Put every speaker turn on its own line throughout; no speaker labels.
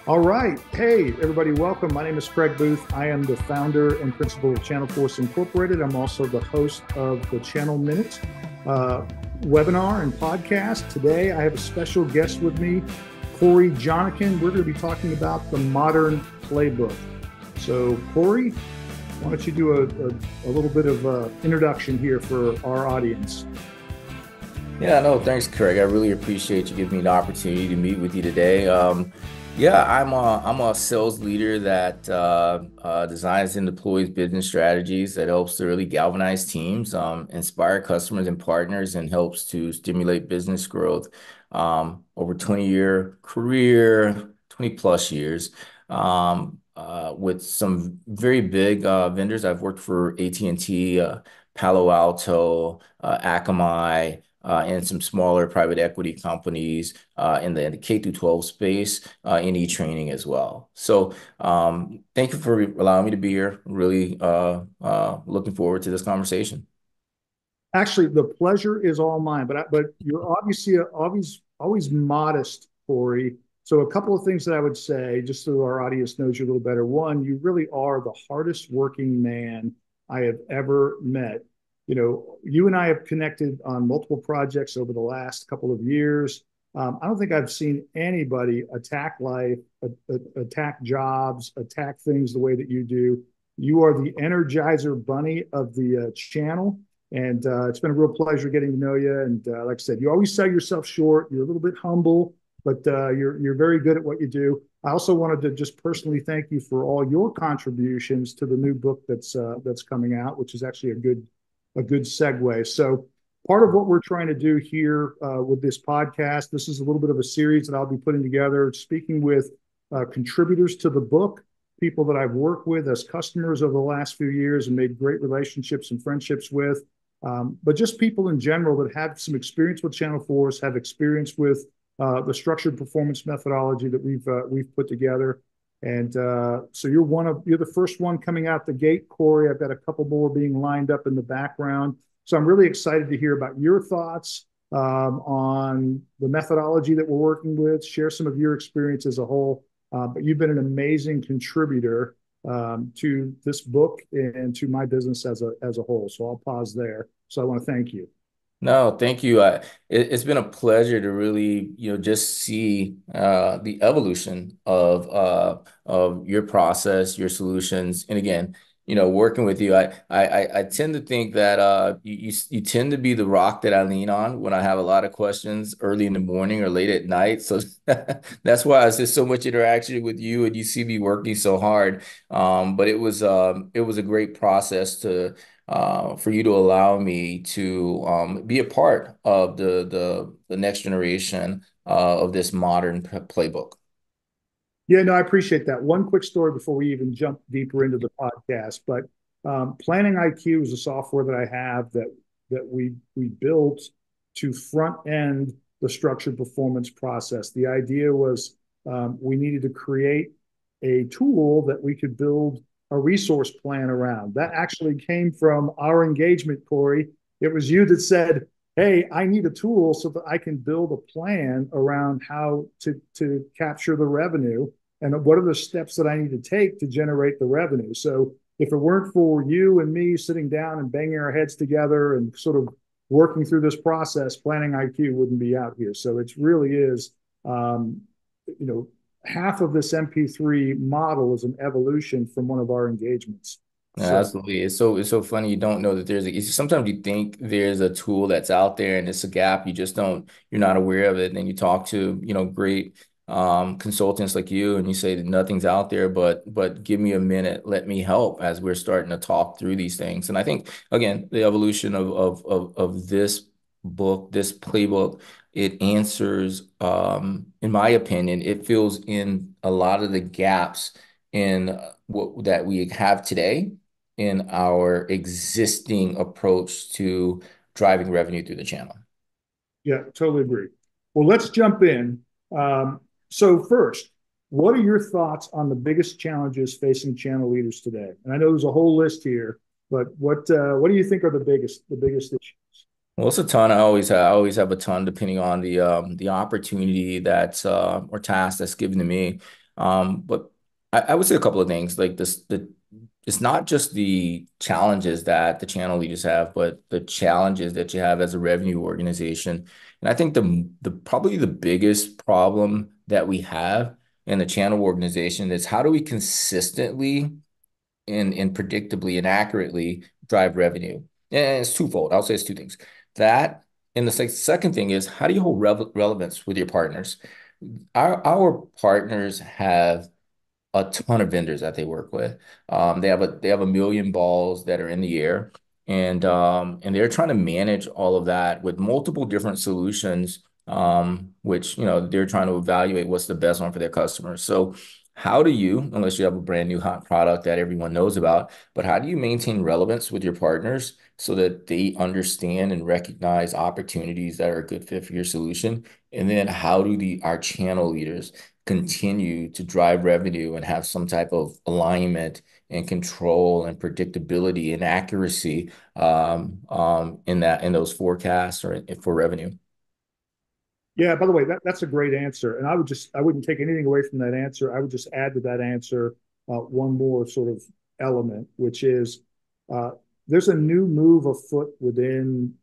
All right. Hey, everybody, welcome. My name is Craig Booth. I am the founder and principal of Channel Force Incorporated. I'm also the host of the Channel Minute uh, webinar and podcast. Today, I have a special guest with me, Cory Johnican. We're going to be talking about the modern playbook. So, Cory, why don't you do a little bit of introduction here for our audience?
Yeah, no, thanks, Craig. I really appreciate you giving me the opportunity to meet with you today. Yeah, I'm a sales leader that designs and deploys business strategies that helps to really galvanize teams, inspire customers and partners, and helps to stimulate business growth. Over 20-year career, 20 plus years, with some very big vendors. I've worked for AT&T, Palo Alto, Akamai, and some smaller private equity companies in the K through 12 space, in e-training as well. So thank you for allowing me to be here. Really looking forward to this conversation.
Actually, the pleasure is all mine. But you're obviously always modest, Cory. So a couple of things that I would say, just so our audience knows you a little better. One, you really are the hardest working man I have ever met. You know, you and I have connected on multiple projects over the last couple of years. I don't think I've seen anybody attack life, attack jobs, attack things the way that you do. You are the Energizer Bunny of the channel. And it's been a real pleasure getting to know you. And like I said, you always sell yourself short. You're a little bit humble, but you're very good at what you do. I also wanted to just personally thank you for all your contributions to the new book that's coming out, which is actually a good segue. So part of what we're trying to do here with this podcast, this is a little bit of a series that I'll be putting together, speaking with contributors to the book, people that I've worked with as customers over the last few years and made great relationships and friendships with. But just people in general that have some experience with Channel Force, have experience with the structured performance methodology that we've put together. And so you're the first one coming out the gate, Cory. I've got a couple more being lined up in the background. So I'm really excited to hear about your thoughts on the methodology that we're working with. Share some of your experience as a whole. But you've been an amazing contributor to this book and to my business as a whole. So I'll pause there. So I want to thank you.
No, thank you. It's been a pleasure to really, just see the evolution of your process, your solutions, and again, working with you. I tend to think that you tend to be the rock that I lean on when I have a lot of questions early in the morning or late at night. So that's why it's just so much interaction with you, and you see me working so hard. But it was a great process to for you to allow me to be a part of the next generation of this modern playbook.
Yeah, no, I appreciate that. One quick story before we even jump deeper into the podcast. But Planning IQ is a software that I have that we built to front end the structured performance process. The idea was we needed to create a tool that we could build a resource plan around. That actually came from our engagement, Cory. It was you that said, hey, I need a tool so that I can build a plan around how to capture the revenue and what are the steps that I need to take to generate the revenue. So if it weren't for you and me sitting down and banging our heads together and sort of working through this process, Planning IQ wouldn't be out here. So it really is, um, you know, half of this MP3 model is an evolution from one of our engagements.
Yeah,
So
absolutely. It's so funny. You don't know that sometimes you think there's a tool that's out there and it's a gap. You're not aware of it. And then you talk to, great consultants like you and you say that nothing's out there, but give me a minute, let me help as we're starting to talk through these things. And I think again, the evolution of this book, this playbook, it answers, in my opinion, it fills in a lot of the gaps in what that we have today in our existing approach to driving revenue through the channel.
yeah, totally agree. Well, let's jump in. So first, what are your thoughts on the biggest challenges facing channel leaders today? And I know there's a whole list here, but what do you think are the biggest issues?
Well, it's a ton. I always have a ton depending on the opportunity that's or task that's given to me. But I would say a couple of things like this, it's not just the challenges that the channel leaders have, but the challenges that you have as a revenue organization. And I think the probably the biggest problem that we have in the channel organization is how do we consistently and predictably and accurately drive revenue? And it's twofold. I'll say it's two things. That and the second thing is how do you hold relevance with your partners? Our partners have a ton of vendors that they work with. They have a million balls that are in the air, and they're trying to manage all of that with multiple different solutions, which they're trying to evaluate what's the best one for their customers. So how do you, unless you have a brand new hot product that everyone knows about, but how do you maintain relevance with your partners so that they understand and recognize opportunities that are a good fit for your solution? And then how do our channel leaders continue to drive revenue and have some type of alignment and control and predictability and accuracy in those forecasts or for revenue?
Yeah, by the way, that's a great answer. And I wouldn't take anything away from that answer. I would just add to that answer one more sort of element, which is uh, there's a new move afoot within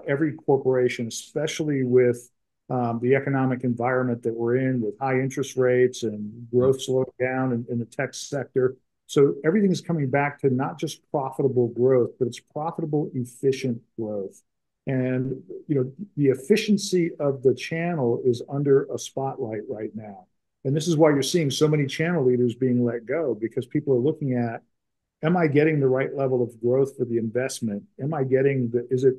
every corporation, especially with the economic environment that we're in, with high interest rates and growth slowing down in the tech sector. So everything is coming back to not just profitable growth, but it's profitable, efficient growth. And the efficiency of the channel is under a spotlight right now. And this is why you're seeing so many channel leaders being let go, because people are looking at, am I getting the right level of growth for the investment? Am I getting is it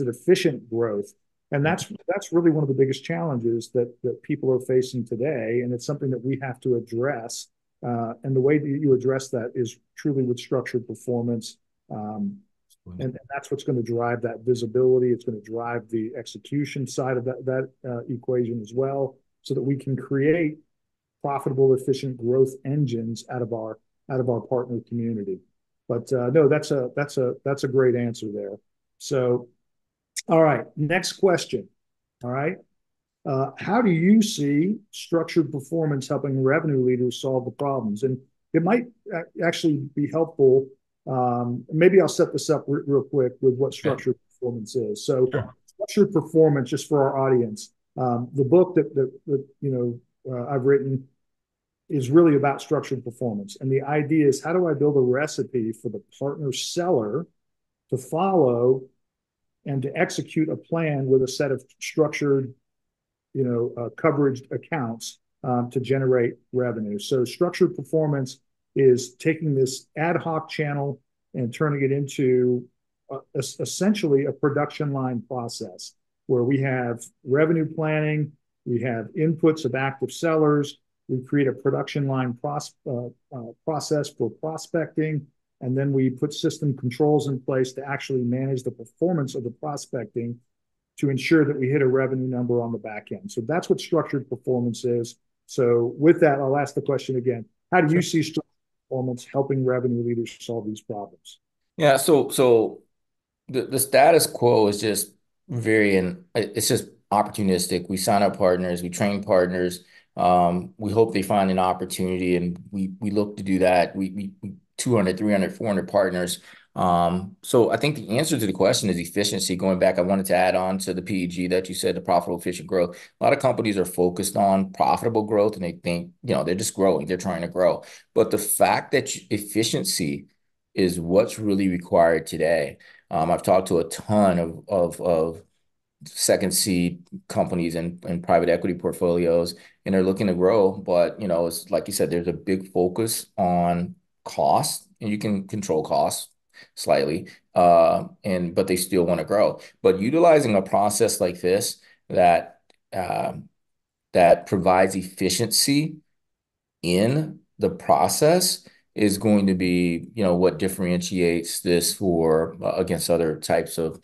efficient growth? And that's really one of the biggest challenges that people are facing today. And it's something that we have to address. And the way that you address that is truly with structured performance. And that's what's going to drive that visibility. It's going to drive the execution side of that equation as well, so that we can create profitable, efficient growth engines out of our partner community. But no, that's a great answer there. So, all right, next question. All right, how do you see structured performance helping revenue leaders solve the problems? And it might actually be helpful. Maybe I'll set this up real quick with what
Okay.
structured performance is. So,
Sure.
structured performance, just for our audience, the book that I've written is really about structured performance. And the idea is, how do I build a recipe for the partner seller to follow and to execute a plan with a set of structured coverage accounts to generate revenue. So structured performance is taking this ad hoc channel and turning it into essentially a production line process where we have revenue planning, we have inputs of active sellers, we create a production line process for prospecting, and then we put system controls in place to actually manage the performance of the prospecting to ensure that we hit a revenue number on the back end. So that's what structured performance is. So with that, I'll ask the question again. How do you see structured performance helping revenue leaders solve these problems?
Yeah, so the status quo is just it's just opportunistic. We sign up partners, we train partners. We hope they find an opportunity and we look to do that. We 200, 300, 400 partners. So I think the answer to the question is efficiency. Going back, I wanted to add on to the PEG that you said, the profitable efficient growth. A lot of companies are focused on profitable growth and they think, they're just growing, they're trying to grow. But the fact that efficiency is what's really required today. I've talked to a ton of second seed companies and private equity portfolios, and they're looking to grow. But it's like you said, there's a big focus on cost, and you can control costs slightly, but they still want to grow. But utilizing a process like this that uh, that provides efficiency in the process is going to be, what differentiates this for against other types of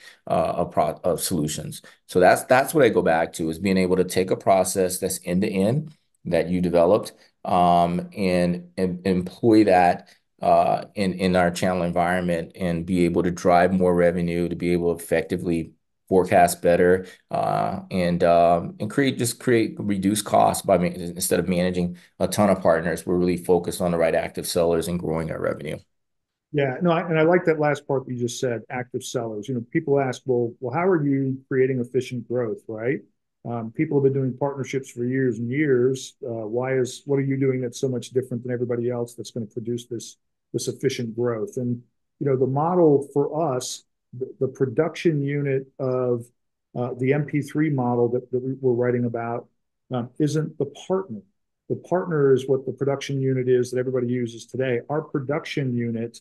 solutions. So that's what I go back to is being able to take a process that's end to end that you developed, and employ that in our channel environment and be able to drive more revenue to be able to effectively forecast better, and create reduce costs by instead of managing a ton of partners. We're really focused on the right active sellers and growing our revenue.
Yeah, no, and I like that last part that you just said, active sellers. People ask, well, how are you creating efficient growth, right? People have been doing partnerships for years and years. What are you doing that's so much different than everybody else that's going to produce this efficient growth? And the model for us, the production unit of the MP3 model that we're writing about isn't the partner. The partner is what the production unit is that everybody uses today. Our production unit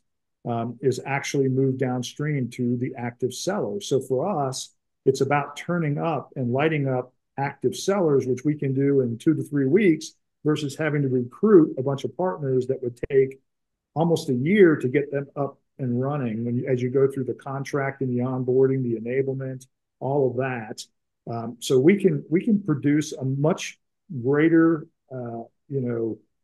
is actually moved downstream to the active seller. So for us, it's about turning up and lighting up active sellers, which we can do in 2 to 3 weeks, versus having to recruit a bunch of partners that would take almost a year to get them up and running as you go through the contract and the onboarding, the enablement, all of that. So we can produce a much greater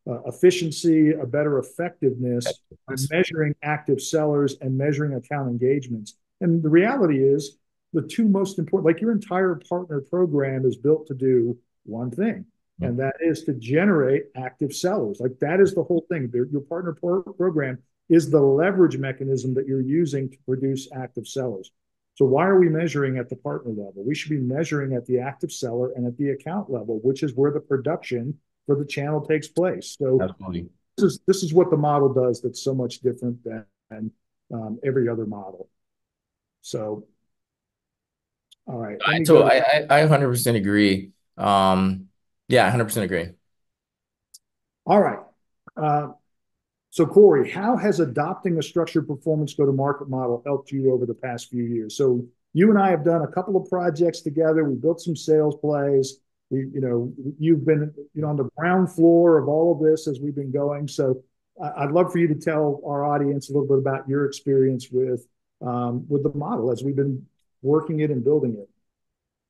efficiency, a better effectiveness by measuring active sellers and measuring account engagements. And the reality is, the two most important, like your entire partner program is built to do one thing, and that is to generate active sellers. Like that is the whole thing. Your partner program is the leverage mechanism that you're using to produce active sellers. So why are we measuring at the partner level? We should be measuring at the active seller and at the account level, which is where the production for the channel takes place. So
Absolutely.
this is what the model does that's so much different than every other model. So, all right, let me
So
go.
I 100% agree. Yeah, 100% agree.
All right. Uh, so, Cory, how has adopting a structured performance go-to-market model helped you over the past few years? So, you and I have done a couple of projects together. We built some sales plays. You've been, on the ground floor of all of this as we've been going. So, I'd love for you to tell our audience a little bit about your experience with the model as we've been working it and building it.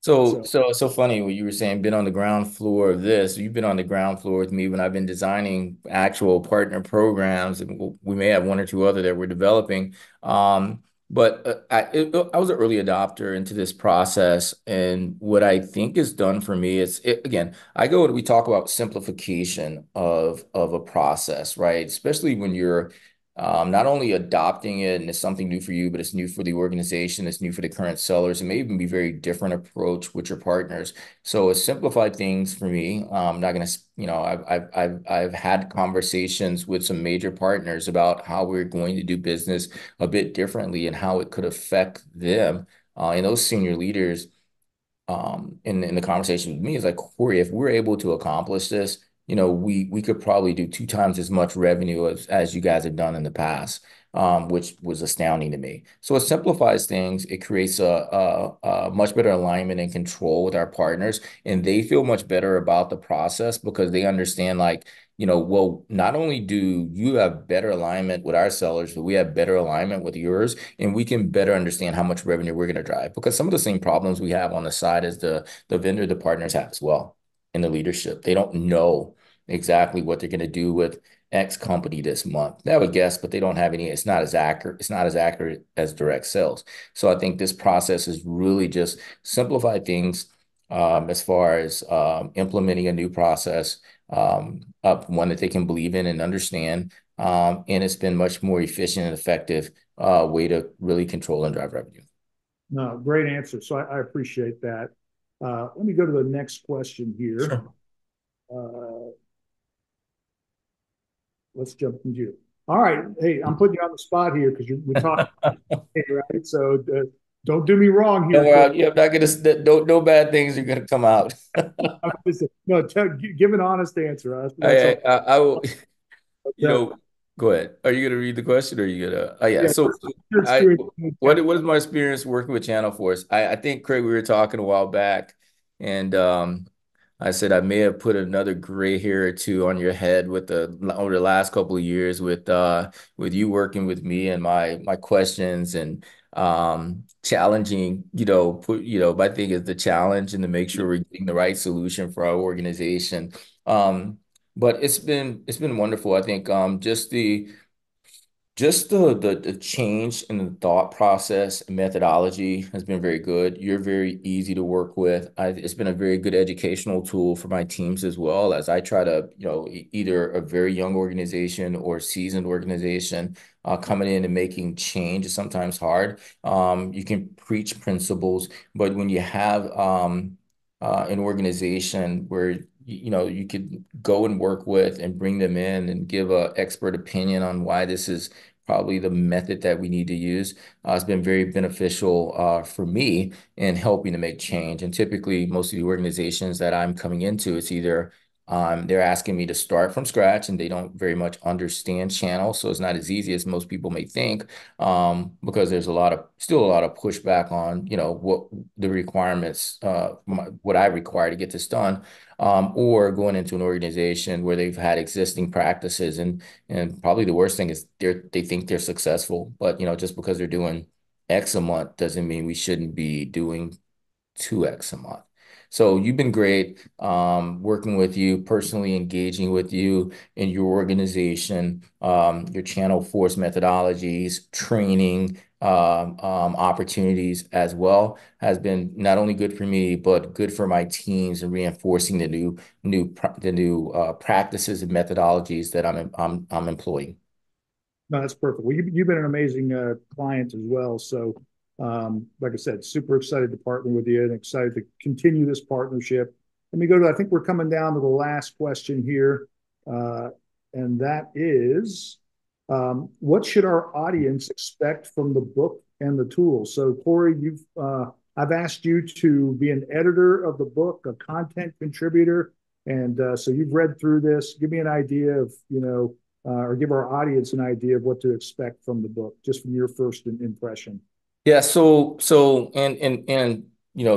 So,
So funny what you were saying, been on the ground floor of this. You've been on the ground floor with me when I've been designing actual partner programs, and we may have one or two other that we're developing. But I was an early adopter into this process, and what I think is done for me is again, we talk about simplification of a process, right? Especially when you're not only adopting it and it's something new for you, but it's new for the organization, it's new for the current sellers. It may even be very different approach with your partners. So it's simplified things for me. I'm not gonna, I've had conversations with some major partners about how we're going to do business a bit differently and how it could affect them. And those senior leaders in the conversation with me is like, Cory, if we're able to accomplish this, we could probably do 2 times as much revenue as you guys have done in the past, which was astounding to me. So it simplifies things. It creates a much better alignment and control with our partners, and they feel much better about the process because they understand, like, well, not only do you have better alignment with our sellers, but we have better alignment with yours, and we can better understand how much revenue we're going to drive. Because some of the same problems we have on the side as the vendor, the partners have as well in the leadership. They don't know exactly what they're going to do with X company this month. They have a guess, but they don't have any. It's not as accurate. It's not as accurate as direct sales. So I think this process is really just simplify things as far as implementing a new process, up one that they can believe in and understand. And it's been much more efficient and effective way to really control and drive revenue.
no, great answer. So I appreciate that. Let me go to the next question here.
Sure.
Uh, let's jump into you. All right. Hey, I'm putting you on the spot here because we're talking, right? So don't do me wrong
No,
here, Cory.
yeah, I'm not gonna. No bad things are gonna come out.
No, give an honest answer. That's
I,
all.
I, I will. You
Uh,
know, go ahead. Are you gonna read the question, or are you gonna? Oh yeah.
yeah,
So,
your
I
experience.
what is my experience working with Channel Force? I think, Craig, we were talking a while back, and I said I may have put another gray hair or two on your head with over the last couple of years with you working with me and my questions and challenging. My thing is the challenge and to make sure we're getting the right solution for our organization. Um, but it's been wonderful. I think just Just the change in the thought process and methodology has been very good. You're very easy to work with. It's been a very good educational tool for my teams as well as I try to, either a very young organization or seasoned organization coming in and making change is sometimes hard. You can preach principles, but when you have an organization where you could go and work with and bring them in and give a expert opinion on why this is probably the method that we need to use. It's been very beneficial for me in helping to make change. And typically, most of the organizations that I'm coming into, it's either they're asking me to start from scratch and they don't very much understand channel. So it's not as easy as most people may think because there's still a lot of pushback on, what the requirements, what I require to get this done. Or going into an organization where they've had existing practices and probably the worst thing is they think they're successful, but just because they're doing X a month doesn't mean we shouldn't be doing 2X a month. So you've been great working with you, personally engaging with you in your organization, your channel force methodologies, training opportunities as well has been not only good for me, but good for my teams and reinforcing the new practices and methodologies that I'm employing.
No, that's perfect. Well, you've been an amazing client as well. So, like I said, super excited to partner with you and excited to continue this partnership. Let me go to, I think we're coming down to the last question here. Uh, and that is, what should our audience expect from the book and the tools? So, Cory, I've asked you to be an editor of the book, a content contributor. And so you've read through this. Give me an idea of, or give our audience an idea of what to expect from the book, just from your first impression.
Yeah, and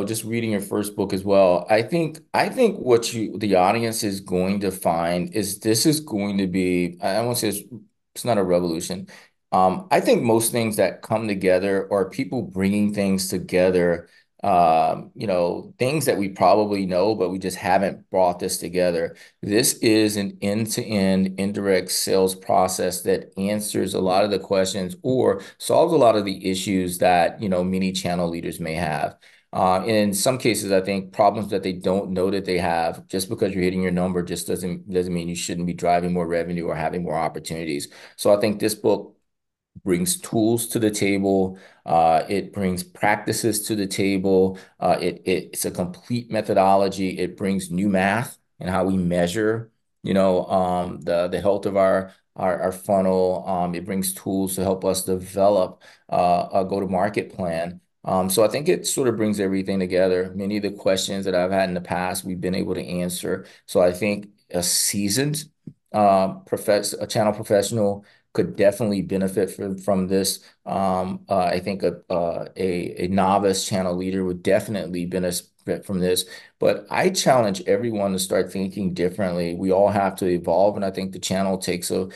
just reading your first book as well. I think what the audience is going to find is this is going to be, I won't say it's not a revolution. I think most things that come together are people bringing things together, things that we probably know, but we just haven't brought this together. This is an end-to-end indirect sales process that answers a lot of the questions or solves a lot of the issues that, many channel leaders may have. In some cases, I think problems that they don't know that they have, just because you're hitting your number just doesn't mean you shouldn't be driving more revenue or having more opportunities. So I think this book brings tools to the table. It brings practices to the table. It's a complete methodology. It brings new math and how we measure, the health of our funnel. It brings tools to help us develop a go-to-market plan. So I think it sort of brings everything together. Many of the questions that I've had in the past, we've been able to answer. So I think a seasoned a channel professional could definitely benefit from this. I think a novice channel leader would definitely benefit from this. But I challenge everyone to start thinking differently. We all have to evolve, and I think the channel takes a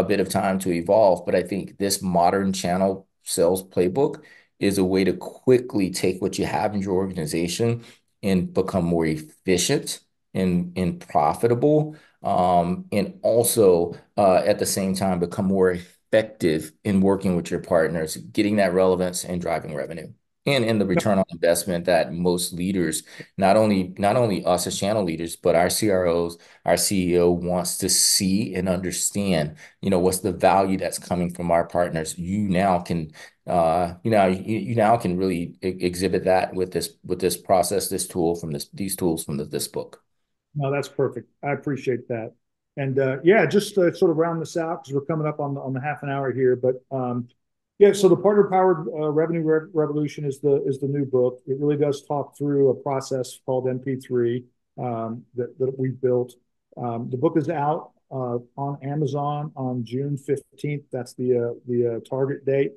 bit of time to evolve. But I think this modern channel sales playbook is a way to quickly take what you have in your organization and become more efficient and profitable and also at the same time become more effective in working with your partners, getting that relevance and driving revenue. And the return on investment that most leaders, not only us as channel leaders, but our CROs, our CEO wants to see and understand, what's the value that's coming from our partners. You now can really exhibit that with this process, this tool from these tools from this book.
No, that's perfect. I appreciate that. And yeah, just to sort of round this out because we're coming up on the half an hour here. But yeah, so the partner powered revenue revolution is the new book. It really does talk through a process called MP3 that we built. The book is out on Amazon on June 15th. That's the target date.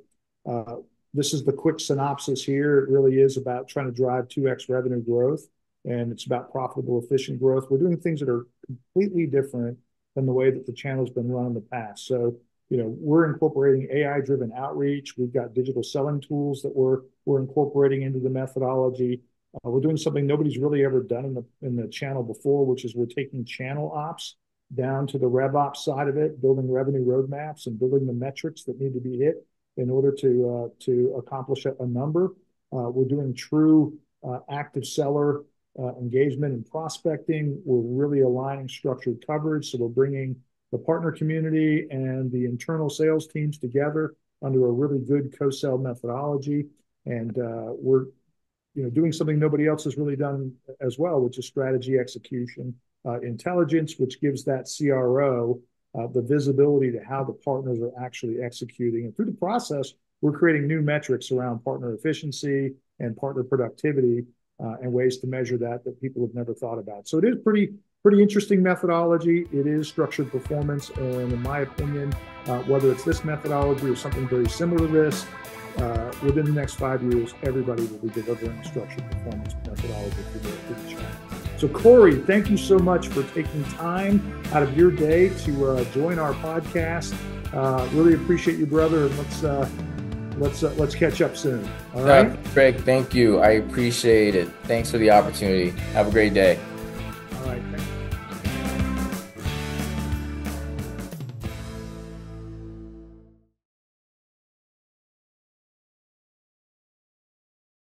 Uh, this is the quick synopsis here. It really is about trying to drive 2x revenue growth, and it's about profitable, efficient growth. We're doing things that are completely different than the way that the channel's been run in the past. So, we're incorporating AI-driven outreach. We've got digital selling tools that we're incorporating into the methodology. We're doing something nobody's really ever done in the channel before, which is we're taking channel ops down to the RevOps side of it, building revenue roadmaps and building the metrics that need to be hit in order to accomplish a number. We're doing true active seller engagement and prospecting. We're really aligning structured coverage. So we're bringing the partner community and the internal sales teams together under a really good co-sell methodology. And we're doing something nobody else has really done as well, which is strategy execution intelligence, which gives that CRO the visibility to how the partners are actually executing. And through the process, we're creating new metrics around partner efficiency and partner productivity and ways to measure that people have never thought about. So it is pretty interesting methodology. It is structured performance. And in my opinion, whether it's this methodology or something very similar to this, within the next 5 years, everybody will be delivering structured performance methodology for the channel. So Cory, thank you so much for taking time out of your day to join our podcast. Really appreciate you, brother, and let's catch up soon. All right,
Greg, thank you. I appreciate it. Thanks for the opportunity. Have a great day.
All right.